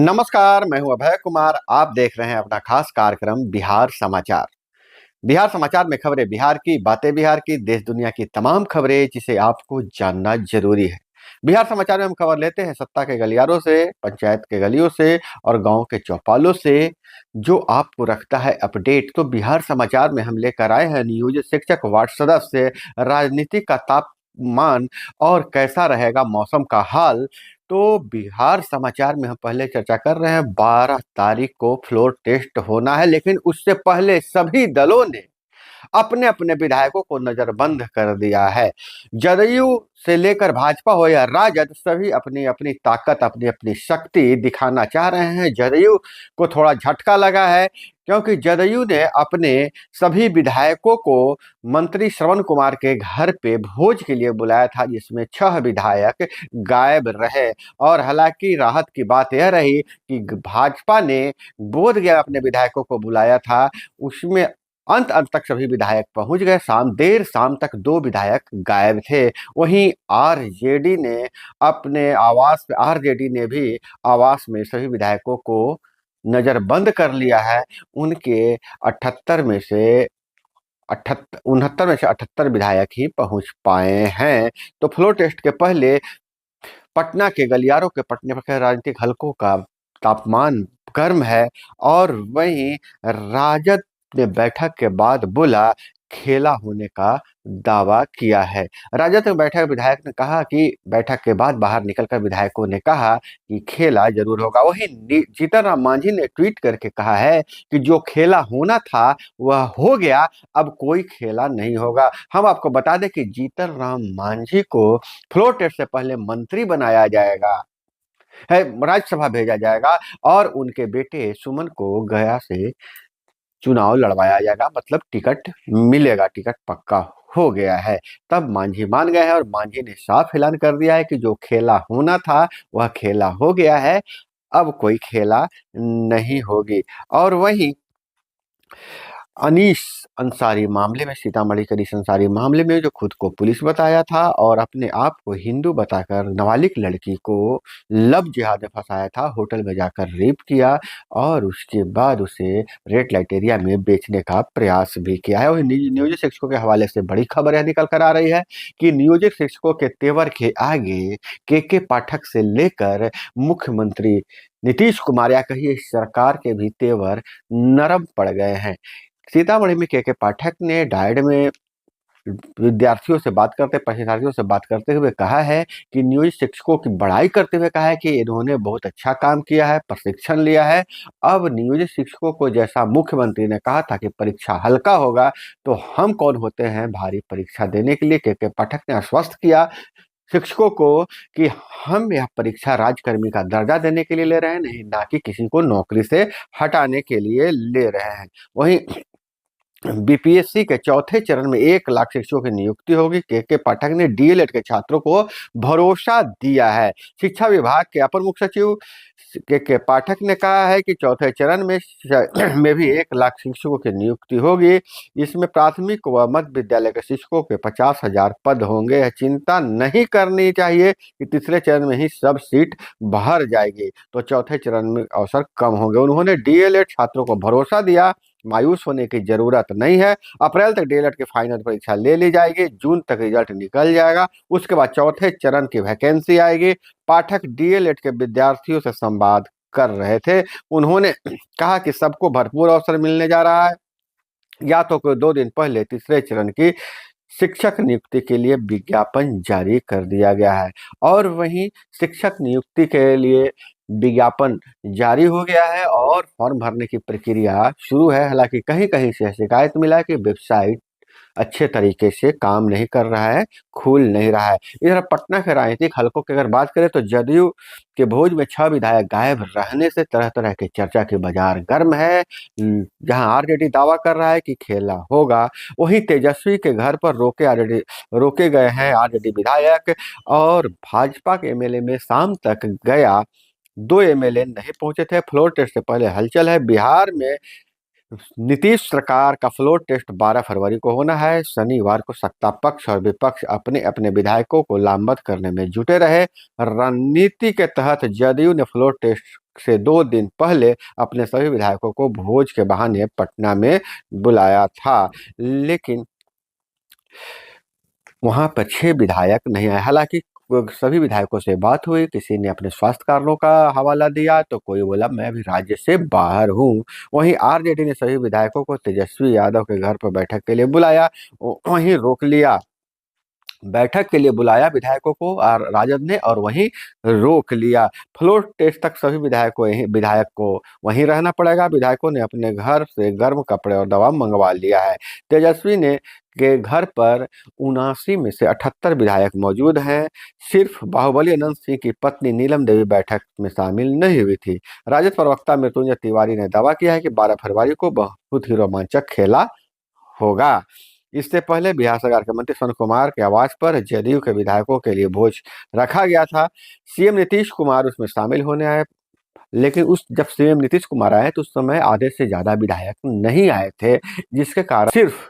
नमस्कार, मैं हूं अभय कुमार। आप देख रहे हैं अपना खास कार्यक्रम बिहार समाचार। बिहार समाचार में खबरें बिहार की, बातें बिहार की, देश दुनिया की तमाम खबरें जिसे आपको जानना जरूरी है। बिहार समाचार में हम खबर लेते हैं सत्ता के गलियारों से, पंचायत के गलियों से और गांव के चौपालों से, जो आपको रखता है अपडेट। तो बिहार समाचार में हम लेकर आए हैं नियोजित शिक्षक, वार्ड सदस्य, राजनीति का तापमान और कैसा रहेगा मौसम का हाल। तो बिहार समाचार में हम पहले चर्चा कर रहे हैं, 12 तारीख को फ्लोर टेस्ट होना है, लेकिन उससे पहले सभी दलों ने अपने अपने विधायकों को नजरबंद कर दिया है। जदयू से लेकर भाजपा हो या राजद, सभी अपनी अपनी ताकत, अपनी अपनी शक्ति दिखाना चाह रहे हैं। जदयू को थोड़ा झटका लगा है, क्योंकि जदयू ने अपने सभी विधायकों को मंत्री श्रवण कुमार के घर पे भोज के लिए बुलाया था, जिसमें 6 विधायक गायब रहे। और हालांकि राहत की बात यह रही कि भाजपा ने बोधगया अपने विधायकों को बुलाया था, उसमें अंत तक सभी विधायक पहुंच गए। देर शाम तक 2 विधायक गायब थे। वहीं आरजेडी ने भी आवास में सभी विधायकों को नजरबंद कर लिया है। उनके 78 में से 78 विधायक ही पहुंच पाए हैं। तो फ्लोर टेस्ट के पहले पटना के गलियारों के पटने के राजनीतिक हलकों का तापमान गर्म है। और वहीं राजद ने बैठक के बाद बोला, खेला होने का दावा किया है। राजद में बैठक विधायक ने कहा कि बैठक के बाद बाहर निकलकर विधायकों ने कहा कि खेला जरूर होगा। वहीं जीतन राम मांझी ने ट्वीट करके कहा है कि जो खेला होना था वह हो गया, अब कोई खेला नहीं होगा। हम आपको बता दें कि जीतन राम मांझी को फ्लोर टेस्ट से पहले मंत्री बनाया जाएगा, है राज्यसभा भेजा जाएगा, और उनके बेटे सुमन को गया से चुनाव लड़वाया जाएगा। मतलब टिकट मिलेगा, टिकट पक्का हो गया है। तब मांझी मान गए हैं और मांझी ने साफ ऐलान कर दिया है कि जो खेला होना था वह खेला हो गया है, अब कोई खेला नहीं होगी। और वहीं अनीस अंसारी मामले में, सीतामढ़ी के अनीस अंसारी मामले में, जो खुद को पुलिस बताया था और अपने आप को हिंदू बताकर नाबालिग लड़की को लव जिहाद में फंसाया था, होटल में जाकर रेप किया और उसके बाद उसे रेड लाइट एरिया में बेचने का प्रयास भी किया है। और नियोजित शिक्षकों के हवाले से बड़ी खबर यह निकल कर आ रही है कि नियोजित शिक्षकों के तेवर के आगे के पाठक से लेकर मुख्यमंत्री नीतीश कुमार या कहिए सरकार के भी तेवर नरम पड़ गए हैं। सीतामढ़ी में के पाठक ने डायड में विद्यार्थियों से बात करते, परीक्षार्थियों से बात करते हुए कहा है कि नियोजित शिक्षकों की बड़ाई करते हुए कहा है कि इन्होंने बहुत अच्छा काम किया है, प्रशिक्षण लिया है। अब नियोजित शिक्षकों को जैसा मुख्यमंत्री ने कहा था कि परीक्षा हल्का होगा, तो हम कौन होते हैं भारी परीक्षा देने के लिए। के पाठक ने आश्वस्त किया शिक्षकों को कि हम यह परीक्षा राजकर्मी का दर्जा देने के लिए ले रहे हैं, नहीं ना कि किसी को नौकरी से हटाने के लिए ले रहे हैं। वहीं बीपीएससी के चौथे चरण में 1 लाख शिक्षकों की नियुक्ति होगी। के पाठक ने डीएलएड के छात्रों को भरोसा दिया है। शिक्षा विभाग के अपर मुख्य सचिव के पाठक ने कहा है कि चौथे चरण में भी 1 लाख शिक्षकों की नियुक्ति होगी। इसमें प्राथमिक व मध्य विद्यालय के शिक्षकों के 50,000 पद होंगे। चिंता नहीं करनी चाहिए कि तीसरे चरण में ही सब सीट भर जाएगी, तो चौथे चरण में अवसर कम होंगे। उन्होंने डीएलएड छात्रों को भरोसा दिया, मायूस होने की जरूरत नहीं है। अप्रैल तक डीएलएड की फाइनल परीक्षा ले ली जाएगी, जून तक रिजल्ट निकल जाएगा, उसके बाद चौथे चरण की वैकेंसी आएगी। पाठक डीएलएड के विद्यार्थियों से संवाद कर रहे थे। उन्होंने कहा कि सबको भरपूर अवसर मिलने जा रहा है। या तो कोई 2 दिन पहले तीसरे चरण की शिक्षक नियुक्ति के लिए विज्ञापन जारी कर दिया गया है। और वहीं शिक्षक नियुक्ति के लिए विज्ञापन जारी हो गया है और फॉर्म भरने की प्रक्रिया शुरू है। हालांकि कहीं कहीं से शिकायत मिला है कि वेबसाइट अच्छे तरीके से काम नहीं कर रहा है, खुल नहीं रहा है। इधर पटना के राजनीतिक हलकों की अगर बात करें तो जदयू के भोज में 6 विधायक गायब रहने से तरह तरह की चर्चा की बाजार गर्म है। जहां आरजेडी दावा कर रहा है कि खेला होगा, वहीं तेजस्वी के घर पर रोके गए हैं आरजेडी विधायक। और भाजपा के एमएलए में शाम तक गया 2 एमएलए नहीं पहुंचे थे। फ्लोर टेस्ट से पहले हलचल है। बिहार में नीतीश सरकार का फ्लोर टेस्ट 12 फरवरी को होना है। शनिवार को सत्ता पक्ष और विपक्ष अपने अपने विधायकों को लामबंद करने में जुटे रहे। रणनीति के तहत जदयू ने फ्लोर टेस्ट से 2 दिन पहले अपने सभी विधायकों को भोज के बहाने पटना में बुलाया था, लेकिन वहां पर 6 विधायक नहीं आए। हालांकि सभी विधायकों से बात हुई, किसी ने अपने स्वास्थ्य कारणों का हवाला दिया तो कोई बोला मैं अभी राज्य से बाहर हूं। वहीं आरजेडी ने सभी विधायकों को तेजस्वी यादव के घर पर बैठक के लिए बुलाया, वहीं रोक लिया। बैठक के लिए बुलाया विधायकों को और राजद ने, और वहीं रोक लिया। फ्लोर टेस्ट तक सभी विधायक को वहीं रहना पड़ेगा। विधायकों ने अपने घर से गर्म कपड़े और दवा मंगवा लिया है। तेजस्वी ने के घर पर 79 में से 78 विधायक मौजूद हैं। सिर्फ बाहुबली अनंत सिंह की पत्नी नीलम देवी बैठक में शामिल नहीं हुई थी। राजद प्रवक्ता मृत्युंजय तिवारी ने दावा किया है कि 12 फरवरी को बहुत ही रोमांचक खेला होगा। इससे पहले बिहार सरकार के मंत्री सोनू कुमार के आवास पर जदयू के विधायकों के लिए भोज रखा गया था। सीएम नीतीश कुमार उसमें शामिल होने आए, लेकिन उस जब सीएम नीतीश कुमार आए तो उस समय आधे से ज्यादा विधायक नहीं आए थे, जिसके कारण सिर्फ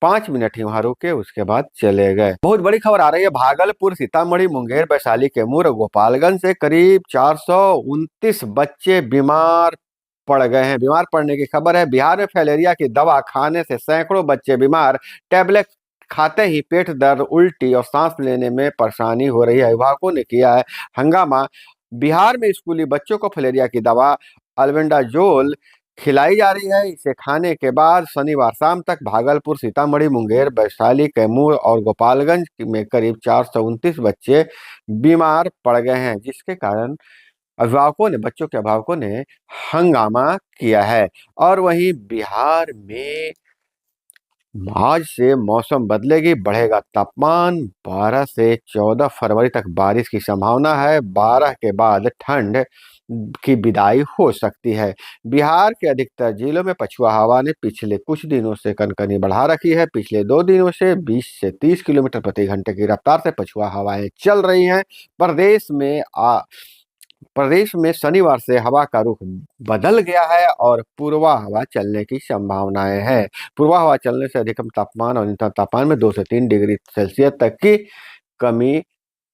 5 मिनट ही वहां रुके, उसके बाद चले गए। बहुत बड़ी खबर आ रही है भागलपुर, सीतामढ़ी, मुंगेर, वैशाली, कैमूर और गोपालगंज से करीब 429 बच्चे बीमार पड़ गए हैं। बीमार पड़ने की खबर है। बिहार में फैलेरिया की दवा खाने से सैकड़ों बच्चे बीमार। टैबलेट खाते ही पेट दर्द, उल्टी और सांस लेने में परेशानी हो रही है। अभिभावकों ने किया है हंगामा। बिहार में स्कूली बच्चों को फैलेरिया की दवा अल्बेंडाजोल खिलाई जा रही है। इसे खाने के बाद शनिवार शाम तक भागलपुर, सीतामढ़ी, मुंगेर, वैशाली, कैमूर और गोपालगंज में करीब 429 बच्चे बीमार पड़ गए हैं, जिसके कारण बच्चों के अभिभावकों ने हंगामा किया है। और वहीं बिहार में आज से मौसम बदलेगी, बढ़ेगा तापमान। 12 से 14 फरवरी तक बारिश की संभावना है। 12 के बाद ठंड की विदाई हो सकती है। बिहार के अधिकतर जिलों में पछुआ हवा ने पिछले कुछ दिनों से कनकनी बढ़ा रखी है। पिछले 2 दिनों से 20 से 30 किलोमीटर प्रति घंटे की रफ्तार से पछुआ हवाएं चल रही हैं। प्रदेश में शनिवार से हवा का रुख बदल गया है और पूर्वा हवा चलने की संभावनाएं हैं। पूर्वा हवा चलने से अधिकतम तापमान और न्यूनतम तापमान में 2 से 3 डिग्री सेल्सियस तक की कमी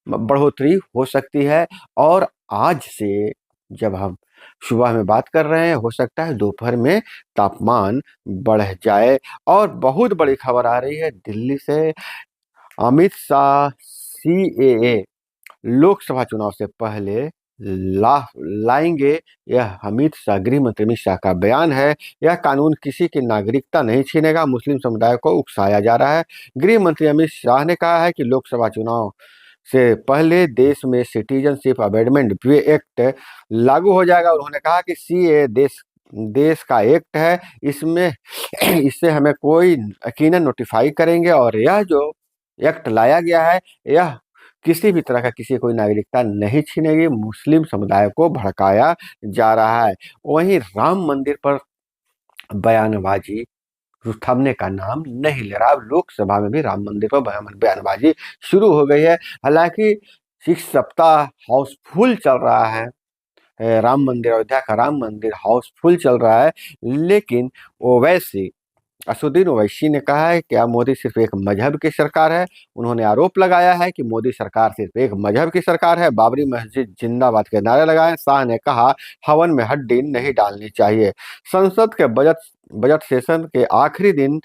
बढ़ोतरी हो सकती है। और आज से जब हम सुबह में बात कर रहे हैं, हो सकता है दोपहर में तापमान बढ़ जाए। और बहुत बड़ी खबर आ रही है दिल्ली से। अमित शाह सीएए लोकसभा चुनाव से पहले लाएंगे, यह अमित शाह, गृह मंत्री अमित शाह का बयान है। यह कानून किसी की नागरिकता नहीं छीनेगा, मुस्लिम समुदाय को उकसाया जा रहा है। गृह मंत्री अमित शाह ने कहा है कि लोकसभा चुनाव से पहले देश में सिटीजनशिप अमेंडमेंट एक्ट लागू हो जाएगा। उन्होंने कहा कि सीए देश का एक्ट है, इसमें इससे हमें कोई यकीनन नोटिफाई करेंगे, और यह जो एक्ट लाया गया है, यह किसी भी तरह का किसी कोई नागरिकता नहीं छीनेगी। मुस्लिम समुदाय को भड़काया जा रहा है। वहीं राम मंदिर पर बयानबाजी थमने का नाम नहीं ले रहा। अब लोकसभा में भी राम मंदिर पर बयानबाजी शुरू हो गई है। हालांकि इस सप्ताह हाउसफुल चल रहा है। राम मंदिर, अयोध्या का राम मंदिर हाउसफुल चल रहा है, लेकिन ओवैसी असुद्दीन ओवैसी ने कहा है कि क्या मोदी सिर्फ एक मजहब की सरकार है। उन्होंने आरोप लगाया है कि मोदी सरकार सिर्फ एक मजहब की सरकार है। बाबरी मस्जिद जिंदाबाद के नारे लगाए। शाह ने कहा हवन में हड्डी नहीं डालनी चाहिए। संसद के बजट सेशन के आखिरी दिन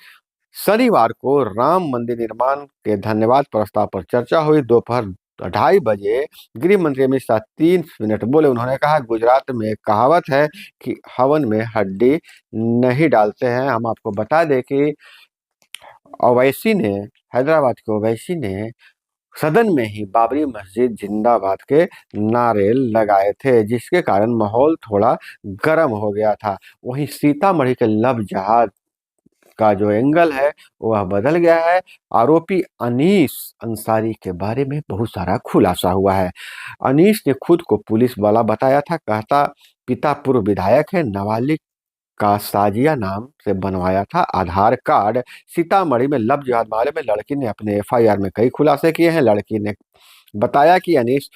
शनिवार को राम मंदिर निर्माण के धन्यवाद प्रस्ताव पर चर्चा हुई। दोपहर 2:30 बजे गृह मंत्री अमित शाह 3 मिनट बोले। उन्होंने कहा गुजरात में एक कहावत है कि हवन में हड्डी नहीं डालते हैं। हम आपको बता दें कि ओवैसी ने, हैदराबाद के ओवैसी ने सदन में ही बाबरी मस्जिद जिंदाबाद के नारे लगाए थे, जिसके कारण माहौल थोड़ा गर्म हो गया था। वहीं सीतामढ़ी के लब जहाज का जो एंगल है वह बदल गया है। आरोपी अनीस अंसारी के बारे में बहुत सारा खुलासा हुआ है। अनीस ने खुद को पुलिस वाला बताया था। कहता पिता पूर्व विधायक है, नाबालिग का साजिया नाम से बनवाया था आधार कार्ड। सीतामढ़ी में लव जिहाद मामले में लड़की ने अपने एफआईआर में कई खुलासे किए हैं। लड़की ने बताया कि अनीस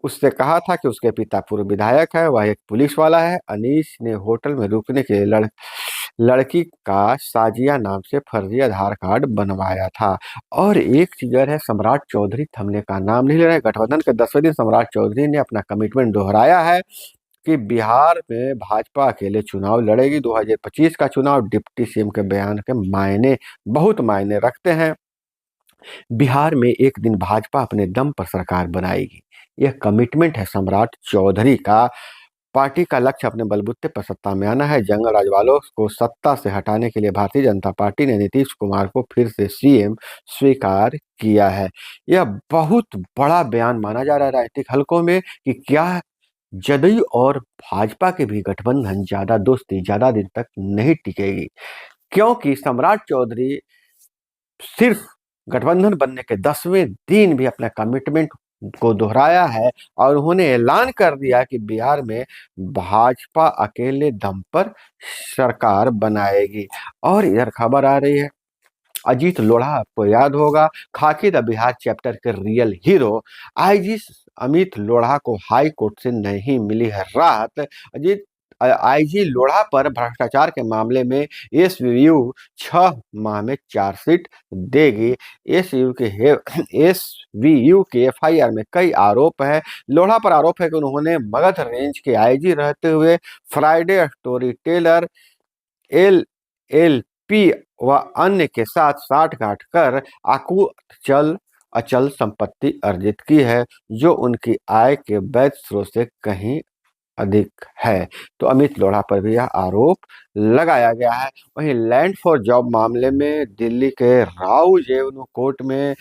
उससे कहा था कि उसके पिता पूर्व विधायक है, वह एक पुलिस वाला है। अनीस ने होटल में रुकने के लिए लड़की का साजिया नाम से फर्जी आधार कार्ड बनवाया था। और एक फिगर है सम्राट चौधरी, थमने का नाम नहीं ले रहे। गठबंधन के 10वें दिन सम्राट चौधरी ने अपना कमिटमेंट दोहराया है कि बिहार में भाजपा अकेले चुनाव लड़ेगी। 2025 का चुनाव डिप्टी सीएम के बयान के मायने बहुत मायने रखते हैं। बिहार में एक दिन भाजपा अपने दम पर सरकार बनाएगी, यह कमिटमेंट है सम्राट चौधरी का। पार्टी का लक्ष्य अपने बलबूते पर सत्ता में आना है। जंगल राज वालों को सत्ता से हटाने के लिए भारतीय जनता पार्टी ने नीतीश कुमार को फिर से सीएम स्वीकार किया है। यह बहुत बड़ा बयान माना जा रहा है राजनीतिक हलकों में कि क्या जदयू और भाजपा के भी गठबंधन ज्यादा दोस्ती ज्यादा दिन तक नहीं टिकेगी, क्योंकि सम्राट चौधरी सिर्फ गठबंधन बनने के 10वें दिन भी अपना कमिटमेंट को दोहराया है और उन्होंने ऐलान कर दिया कि बिहार में भाजपा अकेले दम पर सरकार बनाएगी। और इधर खबर आ रही है, अजीत लोढ़ा आपको याद होगा, खाकी द बिहार चैप्टर के real hero IG Amit Lodha को हाई कोर्ट से नहीं मिली है राहत। अजीत आईजी लोढ़ा पर भ्रष्टाचार के मामले में एसवीयू 6 माह में चार्जशीट देगी। एसवीयू के एफआईआर में कई आरोप है। लोढ़ा पर आरोप है कि उन्होंने मगध रेंज के आईजी रहते हुए फ्राइडे स्टोरी टेलर एलएलपी व अन्य के साथ साठगांठ कर अचल संपत्ति अर्जित की है, जो उनकी आय के वैध स्रोत से कहीं अधिक है। तो अमित लोढ़ा पर भी यह आरोप लगाया गया है। वहीं लैंड फॉर जॉब मामले में दिल्ली के राउ जेवनु कोर्ट में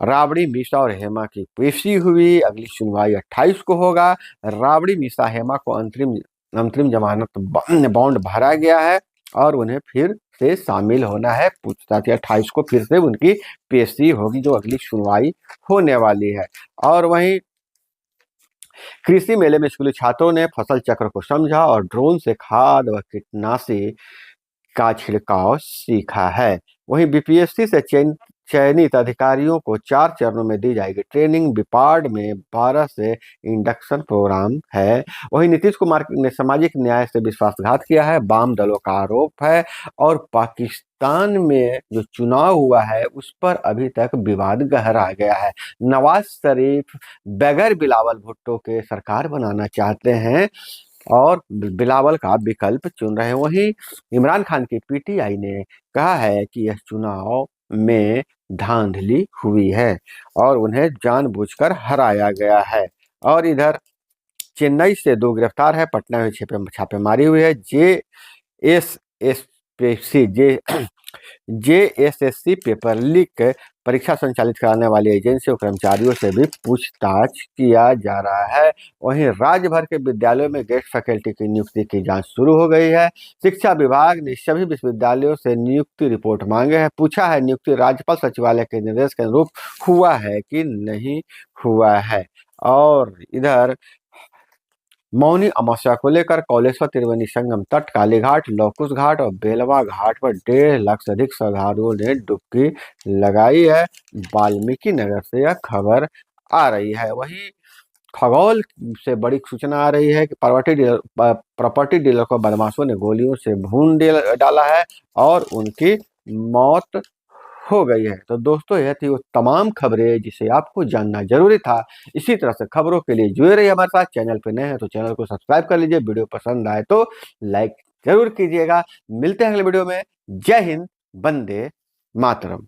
राबड़ी मिश्रा और हेमा की पेशी हुई। अगली सुनवाई 28 को होगा। राबड़ी मिश्रा हेमा को अंतरिम जमानत बॉन्ड भरा गया है और उन्हें फिर से शामिल होना है पूछताछ। 28 को फिर से उनकी पेशी होगी, जो अगली सुनवाई होने वाली है। और वहीं कृषि मेले में स्कूली छात्रों ने फसल चक्र को समझा और ड्रोन से खाद व कीटनाशी का छिड़काव सीखा है। वहीं बीपीएससी से चयनित अधिकारियों को 4 चरणों में दी जाएगी ट्रेनिंग। बिपाड में 12 से इंडक्शन प्रोग्राम है। वहीं नीतीश कुमार ने सामाजिक न्याय से विश्वासघात किया है, वाम दलों का आरोप है। और पाकिस्तान में जो चुनाव हुआ है उस पर अभी तक विवाद गहरा गया है। नवाज शरीफ बगैर बिलावल भुट्टो के सरकार बनाना चाहते हैं और बिलावल का विकल्प चुन रहे हैं। वहीं इमरान खान की पीटीआई ने कहा है कि यह चुनाव में धांधली हुई है और उन्हें जानबूझकर हराया गया है। और इधर चेन्नई से 2 गिरफ्तार है, पटना में छापेमारी हुई है। जेएसएससी पेपर लीक परीक्षा संचालित कराने वाली एजेंसी और कर्मचारियों से भी पूछताछ किया जा रहा है। वहीं राज्य भर के विद्यालयों में गेस्ट फैकल्टी की नियुक्ति की जांच शुरू हो गई है। शिक्षा विभाग ने सभी विश्वविद्यालयों से नियुक्ति रिपोर्ट मांगे है। पूछा है नियुक्ति राज्यपाल सचिवालय के निर्देश के अनुरूप हुआ है कि नहीं हुआ है। और इधर मौनी अमावस्या को लेकर कौलेश्वर त्रिवेणी संगम तट, कालीघाट, लौकुश घाट और बेलवा घाट पर 1.5 लाख से अधिक श्रद्धालुओं ने डुबकी लगाई है। वाल्मीकि नगर से यह खबर आ रही है। वहीं खगौल से बड़ी सूचना आ रही है कि प्रॉपर्टी डीलर को बदमाशों ने गोलियों से भून डाला है और उनकी मौत हो गई है। तो दोस्तों यह थी वो तमाम खबरें जिसे आपको जानना जरूरी था। इसी तरह से खबरों के लिए जुड़े रहिए हमारे साथ। चैनल पे नए हैं तो चैनल को सब्सक्राइब कर लीजिए। वीडियो पसंद आए तो लाइक जरूर कीजिएगा। मिलते हैं अगले वीडियो में। जय हिंद, वंदे मातरम।